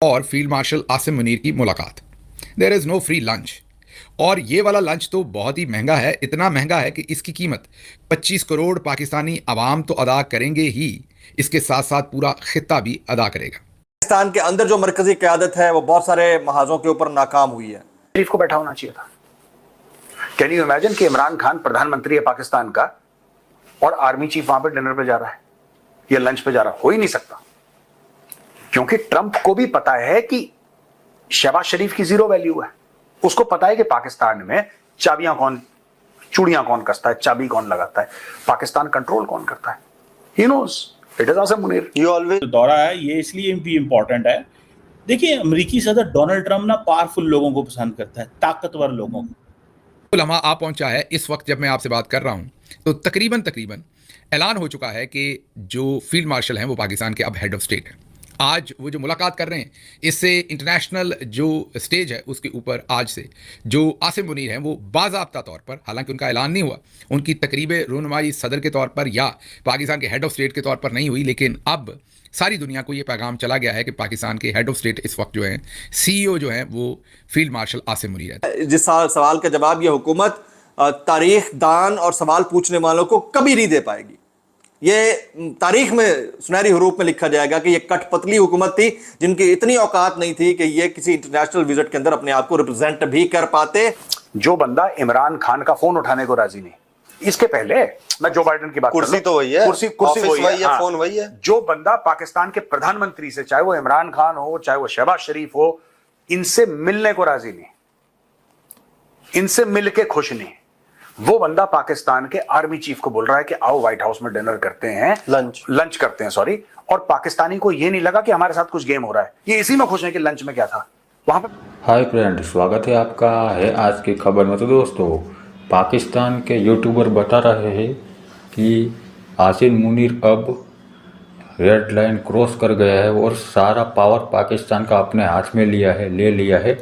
और field marshal Asim Munir की मुलाकात। There is no free lunch, और ये वाला लंच तो बहुत ही महंगा है, इतना महंगा है कि इसकी कीमत 25 करोड़ पाकिस्तानी अवाम तो अदा करेंगे ही, इसके साथ साथ पूरा खित्ता भी अदा करेगा। पाकिस्तान के अंदर जो मरकजी क़यादत है वो बहुत सारे महाजों के ऊपर नाकाम हुई है। शरीफ को बैठा होना चाहिए था। कैन यू इमेजिन कि इमरान खान प्रधानमंत्री है पाकिस्तान का और आर्मी चीफ वहां पर डिनर पे जा रहा है या लंच पे जा रहा है? हो ही नहीं सकता, क्योंकि ट्रंप को भी पता है कि शहबाज शरीफ की जीरो वैल्यू है। उसको पता है कि पाकिस्तान में चाबियां कौन, चूड़ियां कौन कसता है, चाबी कौन लगाता है, पाकिस्तान कंट्रोल कौन करता है। He knows it is Asim Munir. You always दौरा है ये इसलिए भी इंपॉर्टेंट है। देखिए, अमेरिकी सदर डोनाल्ड ट्रंप ना पावरफुल लोगों को पसंद करता है, ताकतवर लोगों को। लम्हा आ पहुंचा है इस वक्त जब मैं आपसे बात कर रहा हूं, तो तकरीबन ऐलान हो चुका है कि जो फील्ड मार्शल हैं वो पाकिस्तान के अब हेड ऑफ स्टेट हैं। आज वो जो मुलाकात कर रहे हैं, इससे इंटरनेशनल जो स्टेज है उसके ऊपर आज से जो आसिम मुनीर हैं वो बाज़ाब्ता तौर पर, हालांकि उनका ऐलान नहीं हुआ, उनकी तकरीब रूनुमाई सदर के तौर पर या पाकिस्तान के हेड ऑफ स्टेट के तौर पर नहीं हुई, लेकिन अब सारी दुनिया को ये पैगाम चला गया है कि पाकिस्तान के हेड ऑफ स्टेट इस वक्त जो हैं, CEO जो हैं, वो फील्ड मार्शल आसिम मुनीर है। जिस सवाल का जवाब ये हुकूमत तारीख दान और सवाल पूछने वालों को कभी नहीं दे पाएगी। ये तारीख में सुनहरी हरूफ में लिखा जाएगा कि ये कठपतली हुकूमत थी जिनकी इतनी औकात नहीं थी कि ये किसी इंटरनेशनल विजिट के अंदर अपने आप को रिप्रेजेंट भी कर पाते। जो बंदा इमरान खान का फोन उठाने को राजी नहीं, इसके पहले मैं जो बाइडेन की बात, कुर्सी तो वही है, कुर्सी वही है, हाँ, फोन वही है। जो बंदा पाकिस्तान के प्रधानमंत्री से, चाहे वो इमरान खान हो चाहे वो शहबाज शरीफ हो, इनसे मिलने को राजी नहीं, इनसे मिलके खुश नहीं, वो बंदा पाकिस्तान के आर्मी चीफ को बोल रहा है कि आओ व्हाइट हाउस में डिनर करते हैं, लंच करते हैं, सॉरी। और पाकिस्तानी को ये नहीं लगा कि हमारे साथ कुछ गेम हो रहा है, ये इसी में खुश है कि लंच में क्या था वहां पर। हाय फ्रेंड, स्वागत है आपका है आज की खबर में। तो दोस्तों, पाकिस्तान के यूट्यूबर बता रहे हैं कि आसिम मुनीर अब रेड लाइन क्रॉस कर गया है और सारा पावर पाकिस्तान का अपने हाथ में ले लिया है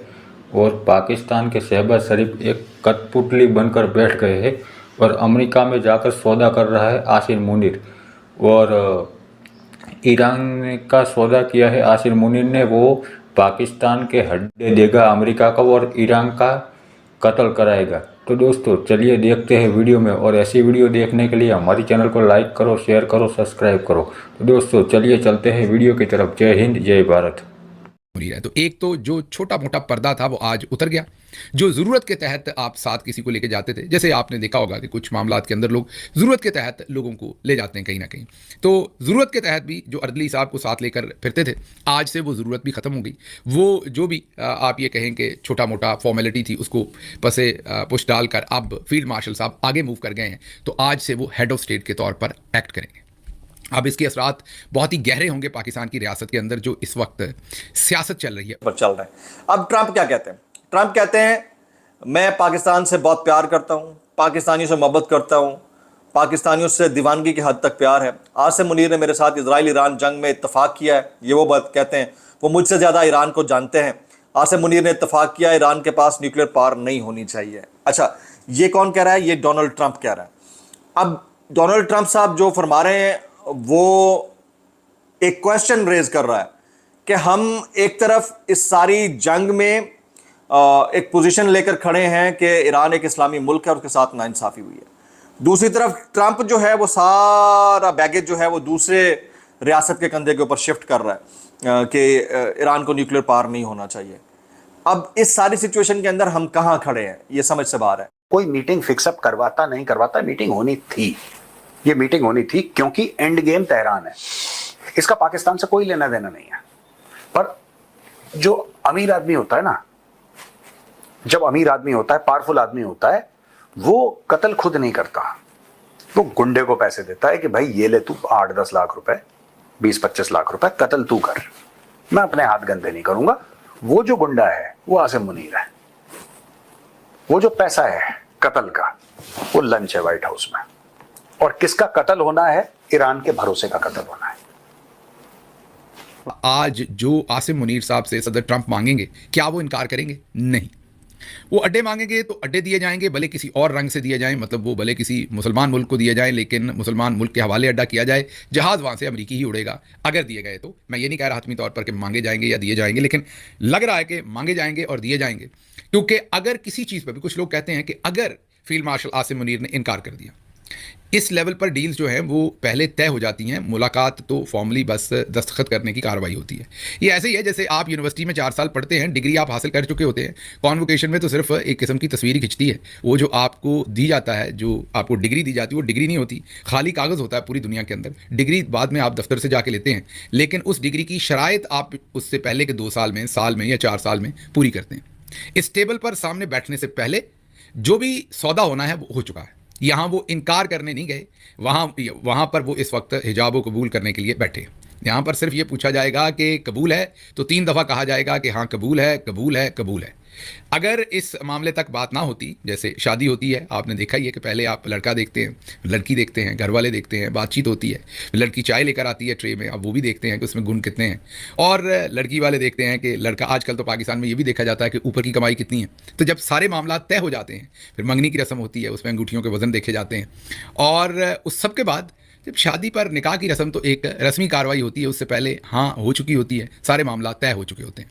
और पाकिस्तान के शहबाज शरीफ एक कठपुतली बनकर बैठ गए हैं और अमेरिका में जाकर सौदा कर रहा है आसिम मुनीर। और ईरान का सौदा किया है आसिम मुनीर ने, वो पाकिस्तान के हड्डे देगा अमेरिका को और ईरान का कत्ल कराएगा। तो दोस्तों चलिए देखते हैं वीडियो में, और ऐसी वीडियो देखने के लिए हमारी चैनल को लाइक करो, शेयर करो, सब्सक्राइब करो। तो दोस्तों चलिए चलते हैं वीडियो की तरफ। जय हिंद, जय भारत। तो एक तो जो छोटा मोटा पर्दा था वो आज उतर गया। जो ज़रूरत के तहत आप साथ किसी को लेके जाते थे, जैसे आपने देखा होगा कि कुछ मामलात के अंदर लोग ज़रूरत के तहत लोगों को ले जाते हैं कहीं ना कहीं, तो ज़रूरत के तहत भी जो अर्दली साहब को साथ लेकर फिरते थे, आज से वो ज़रूरत भी ख़त्म हो गई। वो जो भी आप ये कहें कि छोटा मोटा फॉर्मेलिटी थी, उसको पसे पुश डालकर अब फील्ड मार्शल साहब आगे मूव कर गए हैं, तो आज से वो हेड ऑफ स्टेट के तौर पर एक्ट करेंगे। अब इसके असरात बहुत ही गहरे होंगे पाकिस्तान की रियासत के अंदर जो इस वक्त सियासत चल रही है पर चल रहा है। अब ट्रंप क्या कहते हैं? ट्रंप कहते हैं मैं पाकिस्तान से बहुत प्यार करता हूं, पाकिस्तानियों से मोहब्बत करता हूं, पाकिस्तानियों से दीवानगी की हद तक प्यार है। आसिम मुनीर ने मेरे साथ इजराइल ईरान जंग में इत्तफाक किया है, ये वो बात कहते हैं। वो मुझसे ज़्यादा ईरान को जानते हैं। आसिम मुनीर ने इत्तफाक किया ईरान के पास न्यूक्लियर पावर नहीं होनी चाहिए। अच्छा, ये कौन कह रहा है? ये डोनाल्ड ट्रंप कह रहा है। अब डोनाल्ड ट्रंप साहब जो फरमा रहे हैं वो एक क्वेश्चन रेज कर रहा है कि हम एक तरफ इस सारी जंग में एक पोजीशन लेकर खड़े हैं कि ईरान एक इस्लामी मुल्क है और उसके साथ नाइंसाफ़ी हुई है। दूसरी तरफ ट्रंप जो है वो सारा बैगेज जो है वो दूसरे रियासत के कंधे के ऊपर शिफ्ट कर रहा है कि ईरान को न्यूक्लियर पावर नहीं होना चाहिए। अब इस सारी सिचुएशन के अंदर हम कहाँ खड़े हैं, ये समझ से बाहर है। कोई मीटिंग फिक्सअप करवाता नहीं करवाता, मीटिंग होनी थी, ये मीटिंग होनी थी, क्योंकि एंड गेम तेहरान है। इसका पाकिस्तान से कोई लेना देना नहीं है। पर जो अमीर आदमी होता है ना, जब अमीर आदमी होता है, पावरफुल आदमी होता है, वो कत्ल खुद नहीं करता, वो गुंडे को पैसे देता है कि भाई ये ले तू 8-10 लाख रुपए, 20-25 लाख रुपए, कत्ल तू कर, मैं अपने हाथ गंदे नहीं करूंगा। वो जो गुंडा है वो आसिम मुनीर है। वो जो पैसा है कत्ल का, वो लंच है व्हाइट हाउस में। और किसका कत्ल होना है? ईरान के भरोसे का कत्ल होना है। आज जो आसिम मुनीर साहब से सदर ट्रंप मांगेंगे, क्या वो इनकार करेंगे? नहीं। वो अड्डे मांगेंगे तो अड्डे दिए जाएंगे, भले किसी और रंग से दिए जाएं, मतलब वो भले किसी मुसलमान मुल्क को दिए जाएं, लेकिन मुसलमान मुल्क के हवाले अड्डा किया जाए, जहाज़ वहाँ से अमरीकी ही उड़ेगा अगर दिए गए तो। मैं ये नहीं कह रहा हतमी तौर पर कि मांगे जाएंगे या दिए जाएंगे, लेकिन लग रहा है कि मांगे जाएंगे और दिए जाएंगे। क्योंकि अगर किसी चीज़ पर भी, कुछ लोग कहते हैं कि अगर फील्ड मार्शल आसिम मुनीर ने इनकार कर दिया, इस लेवल पर डील्स जो हैं वो पहले तय हो जाती हैं, मुलाकात तो फॉर्मली बस दस्तखत करने की कार्रवाई होती है। ये ऐसे ही है जैसे आप यूनिवर्सिटी में 4 साल पढ़ते हैं, डिग्री आप हासिल कर चुके होते हैं, कॉन्वोकेशन में तो सिर्फ एक किस्म की तस्वीर ही खिंचती है। वो जो आपको दी जाता है, जो आपको डिग्री दी जाती है, वो डिग्री नहीं होती, खाली कागज़ होता है पूरी दुनिया के अंदर। डिग्री बाद में आप दफ्तर से जाके लेते हैं, लेकिन उस डिग्री की शराइत आप उससे पहले के 2 साल में या 4 साल में पूरी करते हैं। इस टेबल पर सामने बैठने से पहले जो भी सौदा होना है वो हो चुका है। यहाँ वो इनकार करने नहीं गए, वहाँ पर वो इस वक्त हिजाब को कबूल करने के लिए बैठे। यहाँ पर सिर्फ ये पूछा जाएगा कि कबूल है, तो 3 दफ़ा कहा जाएगा कि हाँ कबूल है, कबूल है, कबूल है। अगर इस मामले तक बात ना होती, जैसे शादी होती है, आपने देखा ही है कि पहले आप लड़का देखते हैं, लड़की देखते हैं, घर वाले देखते हैं, बातचीत होती है, लड़की चाय लेकर आती है ट्रे में, अब वो भी देखते हैं कि उसमें गुण कितने हैं, और लड़की वाले देखते हैं कि लड़का, आजकल तो पाकिस्तान में ये भी देखा जाता है कि ऊपर की कमाई कितनी है। तो जब सारे मामला तय हो जाते हैं, फिर मंगनी की रस्म होती है, उसमें अंगूठियों के वज़न देखे जाते हैं, और उस सब के बाद जब शादी पर निकाह की रस्म, तो एक रस्मी कार्रवाई होती है, उससे पहले हाँ हो चुकी होती है, सारे मामला तय हो चुके होते हैं।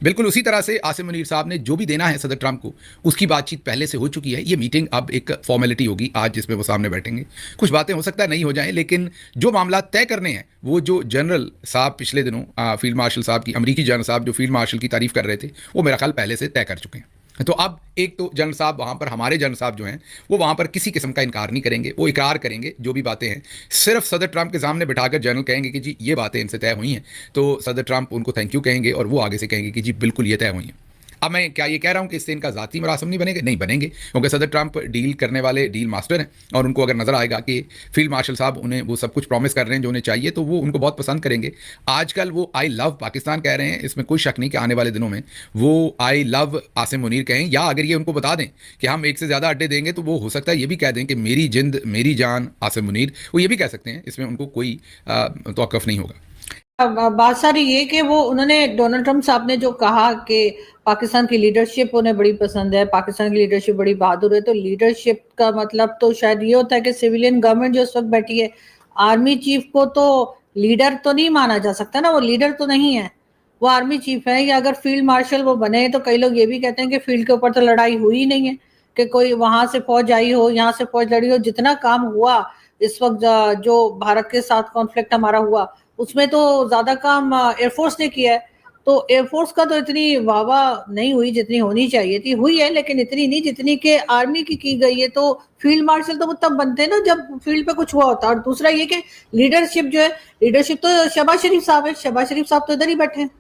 बिल्कुल उसी तरह से आसिम मुनीर साहब ने जो भी देना है सदर ट्रंप को, उसकी बातचीत पहले से हो चुकी है। ये मीटिंग अब एक फॉर्मेलिटी होगी आज, जिसमें वो सामने बैठेंगे। कुछ बातें हो सकता है नहीं हो जाएं, लेकिन जो मामला तय करने हैं, वो जो जनरल साहब पिछले दिनों फील्ड मार्शल साहब की, अमरीकी जनरल साहब जो फील्ड मार्शल की तारीफ कर रहे थे, वो मेरा ख्याल पहले से तय कर चुके हैं। तो अब एक तो जनरल साहब वहाँ पर, हमारे जनरल साहब जो हैं, वो वहाँ पर किसी किस्म का इनकार नहीं करेंगे, वो इकरार करेंगे जो भी बातें हैं। सिर्फ सदर ट्रंप के सामने बिठाकर जनरल कहेंगे कि जी ये बातें इनसे तय हुई हैं, तो सदर ट्रंप उनको थैंक यू कहेंगे और वो आगे से कहेंगे कि जी बिल्कुल ये तय हुई हैं। अब मैं क्या ये कह रहा हूँ कि इससे इनका ज़ाती मरासम नहीं बनेंगे? नहीं बनेंगे, क्योंकि सदर ट्रंप डील करने वाले डील मास्टर हैं, और उनको अगर नज़र आएगा कि फील्ड मार्शल साहब उन्हें वो सब कुछ प्रॉमिस कर रहे हैं जो उन्हें चाहिए, तो वो उनको बहुत पसंद करेंगे। आजकल वो आई लव पाकिस्तान कह रहे हैं, इसमें कोई शक नहीं कि आने वाले दिनों में वो आई लव आसिम मुनीर कहें, या अगर ये उनको बता दें कि हम 1 से ज़्यादा अड्डे देंगे, तो वो हो सकता है ये भी कह दें कि मेरी जिंद मेरी जान आसिम मुनीर, वो ये भी कह सकते हैं, इसमें उनको कोई तौक़ुफ़ नहीं होगा। बात सारी ये कि वो उन्होंने, डोनाल्ड ट्रंप साहब ने जो कहा कि पाकिस्तान की लीडरशिप उन्हें बड़ी पसंद है, पाकिस्तान की लीडरशिप बड़ी बहादुर है, तो लीडरशिप का मतलब तो शायद ये होता है कि सिविलियन गवर्नमेंट जो उस वक्त बैठी है, आर्मी चीफ को तो लीडर तो नहीं माना जा सकता ना, वो लीडर तो नहीं है, वो आर्मी चीफ है। या अगर फील्ड मार्शल वो बने, तो कई लोग ये भी कहते हैं कि फील्ड के ऊपर तो लड़ाई हुई नहीं है, कि कोई वहां से फौज आई हो, यहाँ से फौज लड़ी हो। जितना काम हुआ इस वक्त जो भारत के साथ कॉन्फ्लिक्ट हमारा हुआ, उसमें तो ज्यादा काम एयरफोर्स ने किया है। तो एयरफोर्स का तो इतनी वाहवाह नहीं हुई जितनी होनी चाहिए थी, हुई है लेकिन इतनी नहीं जितनी कि आर्मी की गई है। तो फील्ड मार्शल तो वो तब बनते हैं ना जब फील्ड पे कुछ हुआ होता है। और दूसरा ये कि लीडरशिप जो है, लीडरशिप तो शहबाज शरीफ साहब है, शहबाज शरीफ साहब तो इधर ही बैठे हैं।